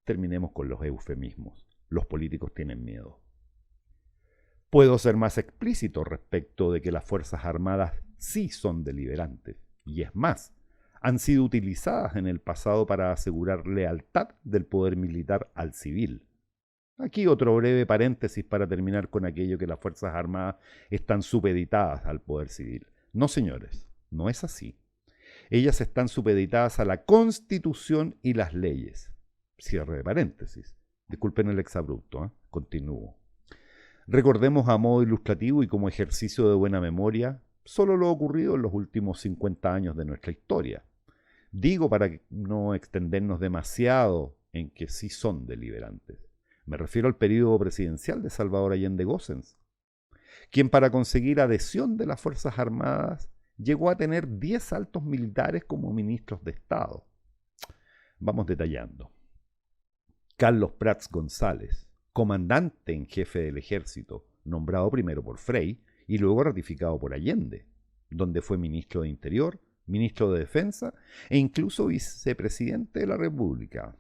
terminemos con los eufemismos. Los políticos tienen miedo. Puedo ser más explícito respecto de que las Fuerzas Armadas sí son deliberantes, y es más, han sido utilizadas en el pasado para asegurar lealtad del poder militar al civil. Aquí otro breve paréntesis para terminar con aquello que las Fuerzas Armadas están supeditadas al poder civil. No, señores, no es así. Ellas están supeditadas a la Constitución y las leyes. Cierre de paréntesis. Disculpen el exabrupto, Continúo. Recordemos a modo ilustrativo y como ejercicio de buena memoria solo lo ocurrido en los últimos 50 años de nuestra historia. Digo para no extendernos demasiado en que sí son deliberantes. Me refiero al periodo presidencial de Salvador Allende Gossens, quien para conseguir adhesión de las Fuerzas Armadas llegó a tener 10 altos militares como ministros de Estado. Vamos detallando. Carlos Prats González, comandante en jefe del ejército, nombrado primero por Frei y luego ratificado por Allende, donde fue ministro de Interior, ministro de Defensa e incluso vicepresidente de la República.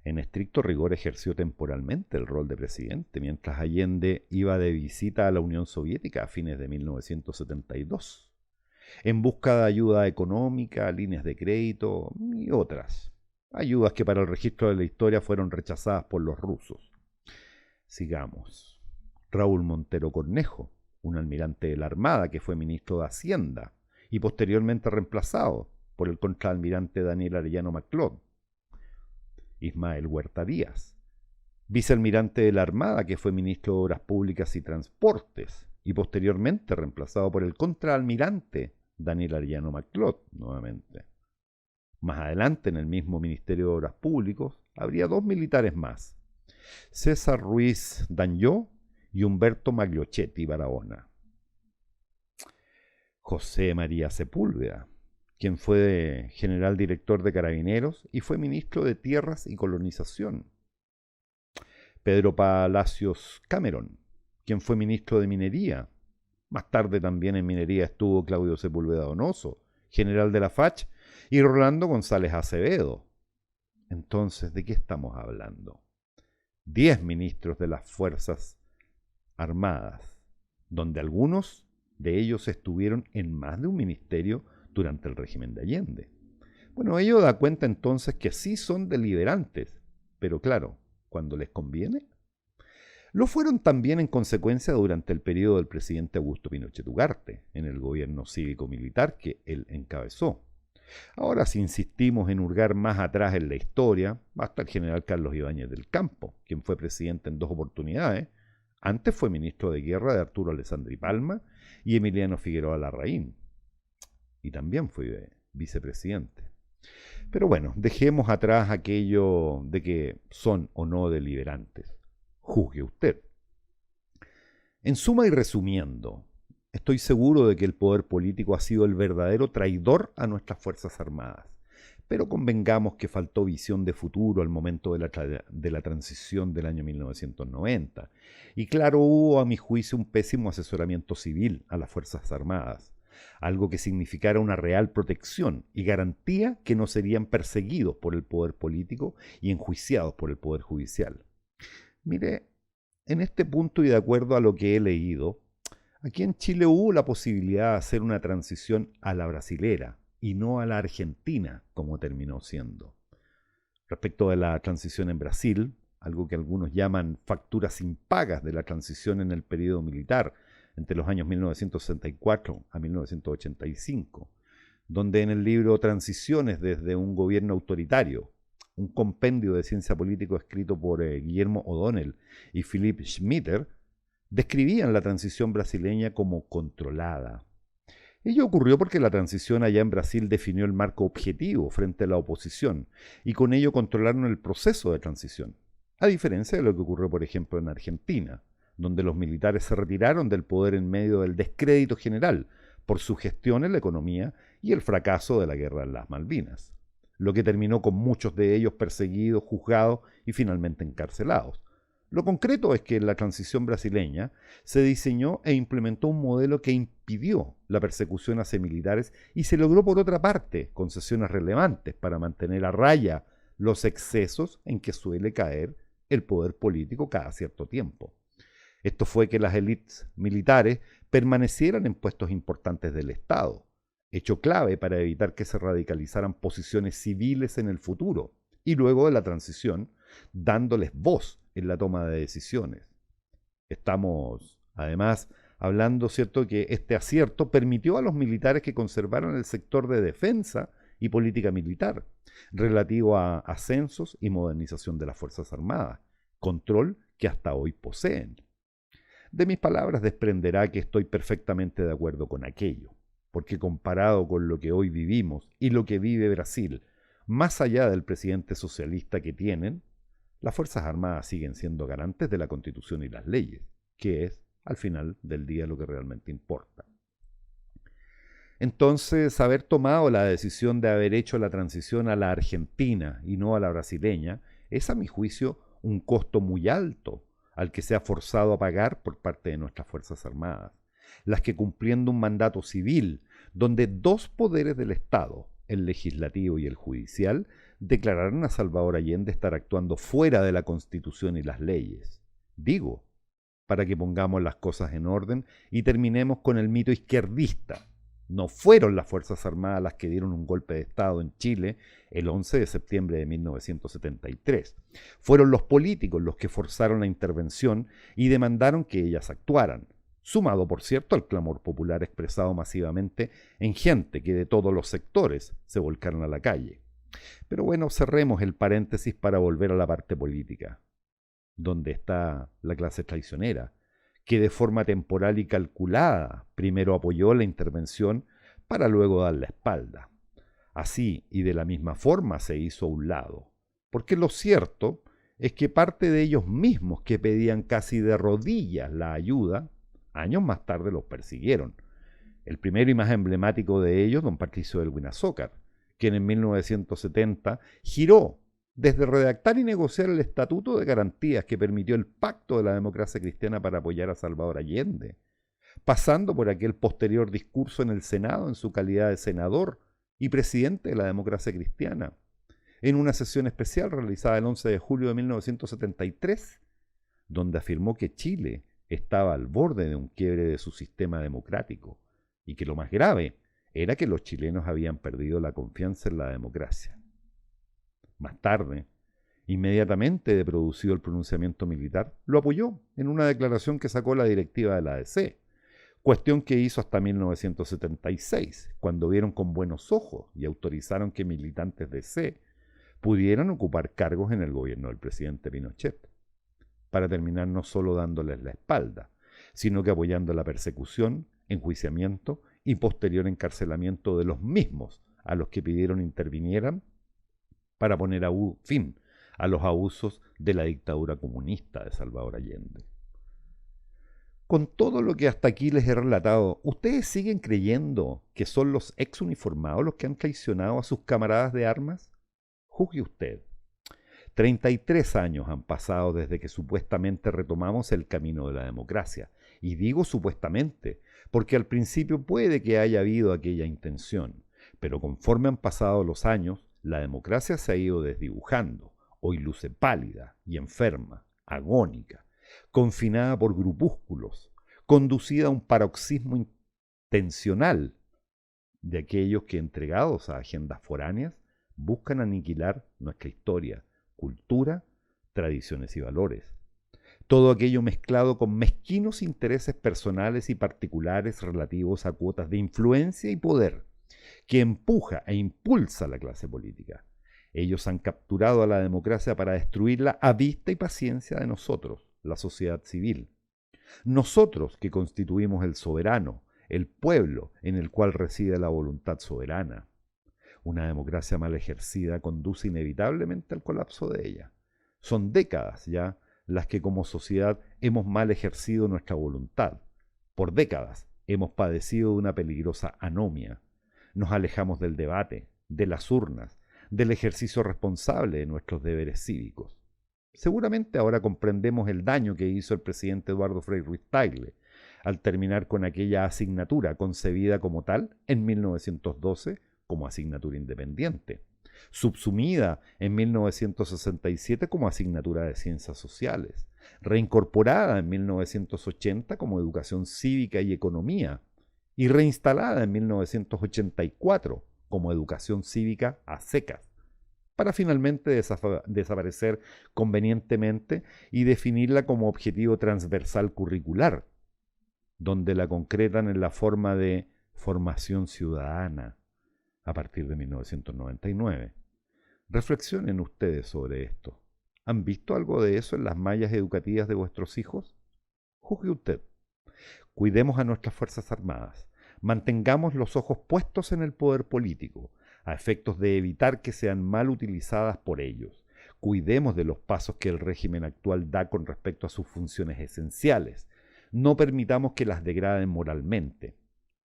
En estricto rigor ejerció temporalmente el rol de presidente, mientras Allende iba de visita a la Unión Soviética a fines de 1972, en busca de ayuda económica, líneas de crédito y otras. Ayudas que para el registro de la historia fueron rechazadas por los rusos. Sigamos. Raúl Montero Cornejo, un almirante de la Armada que fue ministro de Hacienda y posteriormente reemplazado por el contraalmirante Daniel Arellano Maclot. Ismael Huerta Díaz, vicealmirante de la Armada que fue ministro de Obras Públicas y Transportes y posteriormente reemplazado por el contraalmirante Daniel Arellano Maclot nuevamente. Más adelante, en el mismo Ministerio de Obras Públicas, habría 2 militares más, César Ruiz Dañó y Humberto Magliochetti Barahona. José María Sepúlveda, quien fue general director de Carabineros y fue ministro de Tierras y Colonización. Pedro Palacios Cameron, quien fue ministro de Minería. Más tarde también en Minería estuvo Claudio Sepúlveda Donoso, general de la FACH, y Rolando González Acevedo. Entonces, ¿de qué estamos hablando? 10 ministros de las Fuerzas Armadas, donde algunos de ellos estuvieron en más de un ministerio durante el régimen de Allende. Bueno, ello da cuenta entonces que sí son deliberantes, pero claro, cuando les conviene. Lo fueron también en consecuencia durante el periodo del presidente Augusto Pinochet Ugarte, en el gobierno cívico-militar que él encabezó. Ahora, si insistimos en hurgar más atrás en la historia, basta el general Carlos Ibáñez del Campo, quien fue presidente en 2 oportunidades. Antes fue ministro de Guerra de Arturo Alessandri Palma y Emiliano Figueroa Larraín. Y también fue vicepresidente. Pero bueno, dejemos atrás aquello de que son o no deliberantes. Juzgue usted. En suma y resumiendo, estoy seguro de que el poder político ha sido el verdadero traidor a nuestras Fuerzas Armadas. Pero convengamos que faltó visión de futuro al momento de la transición del año 1990. Y claro, hubo a mi juicio un pésimo asesoramiento civil a las Fuerzas Armadas. Algo que significara una real protección y garantía que no serían perseguidos por el poder político y enjuiciados por el poder judicial. Mire, en este punto y de acuerdo a lo que he leído, aquí en Chile hubo la posibilidad de hacer una transición a la brasilera y no a la argentina, como terminó siendo. Respecto de la transición en Brasil, algo que algunos llaman facturas impagas de la transición en el periodo militar, entre los años 1964 a 1985, donde en el libro Transiciones desde un gobierno autoritario, un compendio de ciencia política escrito por Guillermo O'Donnell y Philip Schmitter, describían la transición brasileña como controlada. Ello ocurrió porque la transición allá en Brasil definió el marco objetivo frente a la oposición y con ello controlaron el proceso de transición, a diferencia de lo que ocurrió, por ejemplo, en Argentina, donde los militares se retiraron del poder en medio del descrédito general por su gestión en la economía y el fracaso de la guerra en las Malvinas, lo que terminó con muchos de ellos perseguidos, juzgados y finalmente encarcelados. Lo concreto es que en la transición brasileña se diseñó e implementó un modelo que impidió la persecución hacia militares y se logró por otra parte concesiones relevantes para mantener a raya los excesos en que suele caer el poder político cada cierto tiempo. Esto fue que las élites militares permanecieran en puestos importantes del Estado, hecho clave para evitar que se radicalizaran posiciones civiles en el futuro y luego de la transición, dándoles voz en la toma de decisiones. Estamos, además, hablando, ¿cierto?, que este acierto permitió a los militares que conservaran el sector de defensa y política militar, relativo a ascensos y modernización de las Fuerzas Armadas, control que hasta hoy poseen. De mis palabras desprenderá que estoy perfectamente de acuerdo con aquello, porque comparado con lo que hoy vivimos y lo que vive Brasil, más allá del presidente socialista que tienen, las Fuerzas Armadas siguen siendo garantes de la Constitución y las leyes, que es, al final del día, lo que realmente importa. Entonces, haber tomado la decisión de haber hecho la transición a la argentina y no a la brasileña es, a mi juicio, un costo muy alto al que se ha forzado a pagar por parte de nuestras Fuerzas Armadas, las que cumpliendo un mandato civil, donde dos poderes del Estado, el legislativo y el judicial, declararon a Salvador Allende estar actuando fuera de la Constitución y las leyes. Digo, para que pongamos las cosas en orden y terminemos con el mito izquierdista. No fueron las Fuerzas Armadas las que dieron un golpe de Estado en Chile el 11 de septiembre de 1973. Fueron los políticos los que forzaron la intervención y demandaron que ellas actuaran, sumado, por cierto, al clamor popular expresado masivamente en gente que de todos los sectores se volcaron a la calle. Pero bueno, cerremos el paréntesis para volver a la parte política, donde está la clase traicionera, que de forma temporal y calculada primero apoyó la intervención para luego dar la espalda. Así y de la misma forma se hizo a un lado, porque lo cierto es que parte de ellos mismos que pedían casi de rodillas la ayuda, años más tarde los persiguieron. El primero y más emblemático de ellos, don Patricio Elwin Azócar, quien en 1970 giró desde redactar y negociar el Estatuto de Garantías que permitió el Pacto de la Democracia Cristiana para apoyar a Salvador Allende, pasando por aquel posterior discurso en el Senado en su calidad de senador y presidente de la Democracia Cristiana, en una sesión especial realizada el 11 de julio de 1973, donde afirmó que Chile estaba al borde de un quiebre de su sistema democrático y que lo más grave era que los chilenos habían perdido la confianza en la democracia. Más tarde, inmediatamente de producido el pronunciamiento militar, lo apoyó en una declaración que sacó la directiva de la ADC, cuestión que hizo hasta 1976, cuando vieron con buenos ojos y autorizaron que militantes de C pudieran ocupar cargos en el gobierno del presidente Pinochet, para terminar no solo dándoles la espalda, sino que apoyando la persecución, enjuiciamiento y posterior encarcelamiento de los mismos a los que pidieron intervinieran para poner fin a los abusos de la dictadura comunista de Salvador Allende. Con todo lo que hasta aquí les he relatado, ¿ustedes siguen creyendo que son los exuniformados los que han traicionado a sus camaradas de armas? Juzgue usted. 33 años han pasado desde que supuestamente retomamos el camino de la democracia. Y digo supuestamente, porque al principio puede que haya habido aquella intención, pero conforme han pasado los años, la democracia se ha ido desdibujando. Hoy luce pálida y enferma, agónica, confinada por grupúsculos, conducida a un paroxismo intencional de aquellos que, entregados a agendas foráneas, buscan aniquilar nuestra historia, cultura, tradiciones y valores. Todo aquello mezclado con mezquinos intereses personales y particulares relativos a cuotas de influencia y poder, que empuja e impulsa a la clase política. Ellos han capturado a la democracia para destruirla a vista y paciencia de nosotros, la sociedad civil. Nosotros que constituimos el soberano, el pueblo en el cual reside la voluntad soberana. Una democracia mal ejercida conduce inevitablemente al colapso de ella. Son décadas ya las que como sociedad hemos mal ejercido nuestra voluntad. Por décadas hemos padecido de una peligrosa anomia. Nos alejamos del debate, de las urnas, del ejercicio responsable de nuestros deberes cívicos. Seguramente ahora comprendemos el daño que hizo el presidente Eduardo Frei Ruiz-Tagle al terminar con aquella asignatura concebida como tal en 1912 como asignatura independiente, subsumida en 1967 como asignatura de ciencias sociales, reincorporada en 1980 como educación cívica y economía, y reinstalada en 1984 como educación cívica a secas, para finalmente desaparecer convenientemente y definirla como objetivo transversal curricular, donde la concretan en la forma de formación ciudadana a partir de 1999. Reflexionen ustedes sobre esto. ¿Han visto algo de eso en las mallas educativas de vuestros hijos? Juzgue usted. Cuidemos a nuestras Fuerzas Armadas. Mantengamos los ojos puestos en el poder político, a efectos de evitar que sean mal utilizadas por ellos. Cuidemos de los pasos que el régimen actual da con respecto a sus funciones esenciales. No permitamos que las degraden moralmente.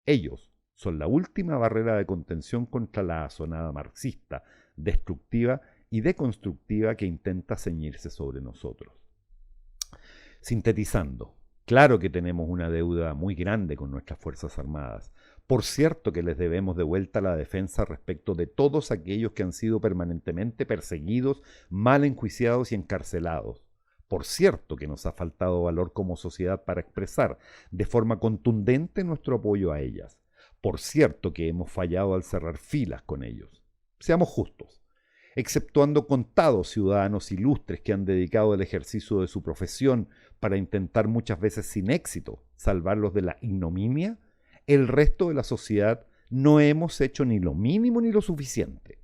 Ellos son la última barrera de contención contra la asonada marxista, destructiva y deconstructiva que intenta ceñirse sobre nosotros. Sintetizando, claro que tenemos una deuda muy grande con nuestras Fuerzas Armadas. Por cierto que les debemos de vuelta la defensa respecto de todos aquellos que han sido permanentemente perseguidos, mal enjuiciados y encarcelados. Por cierto que nos ha faltado valor como sociedad para expresar de forma contundente nuestro apoyo a ellas. Por cierto que hemos fallado al cerrar filas con ellos. Seamos justos. Exceptuando contados ciudadanos ilustres que han dedicado el ejercicio de su profesión para intentar muchas veces sin éxito salvarlos de la ignominia, el resto de la sociedad no hemos hecho ni lo mínimo ni lo suficiente.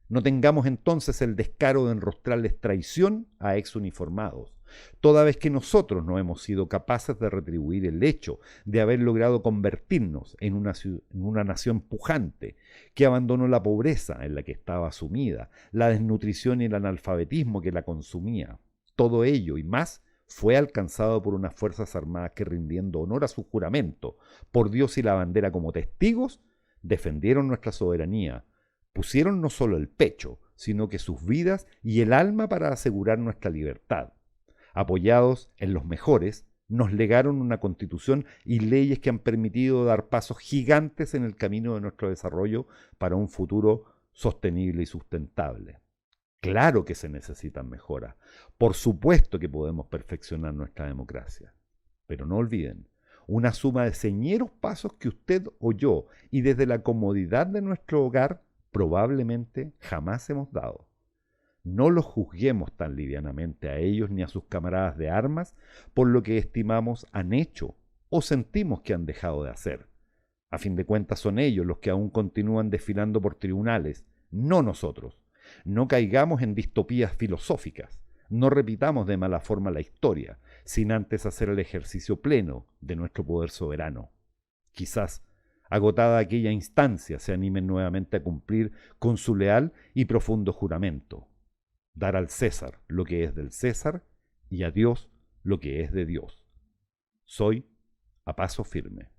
No tengamos entonces el descaro de enrostrarles traición a exuniformados, toda vez que nosotros no hemos sido capaces de retribuir el hecho de haber logrado convertirnos en una nación pujante, que abandonó la pobreza en la que estaba sumida, la desnutrición y el analfabetismo que la consumía. Todo ello y más fue alcanzado por unas Fuerzas Armadas que, rindiendo honor a su juramento, por Dios y la bandera como testigos, defendieron nuestra soberanía, pusieron no solo el pecho, sino que sus vidas y el alma para asegurar nuestra libertad. Apoyados en los mejores, nos legaron una constitución y leyes que han permitido dar pasos gigantes en el camino de nuestro desarrollo para un futuro sostenible y sustentable. Claro que se necesitan mejoras. Por supuesto que podemos perfeccionar nuestra democracia. Pero no olviden, una suma de señeros pasos que usted o yo, y desde la comodidad de nuestro hogar, probablemente jamás hemos dado. No los juzguemos tan livianamente a ellos ni a sus camaradas de armas por lo que estimamos han hecho o sentimos que han dejado de hacer. A fin de cuentas son ellos los que aún continúan desfilando por tribunales, no nosotros. No caigamos en distopías filosóficas, no repitamos de mala forma la historia, sin antes hacer el ejercicio pleno de nuestro poder soberano. Quizás, agotada aquella instancia, se animen nuevamente a cumplir con su leal y profundo juramento: dar al César lo que es del César y a Dios lo que es de Dios. Soy A Paso Firme.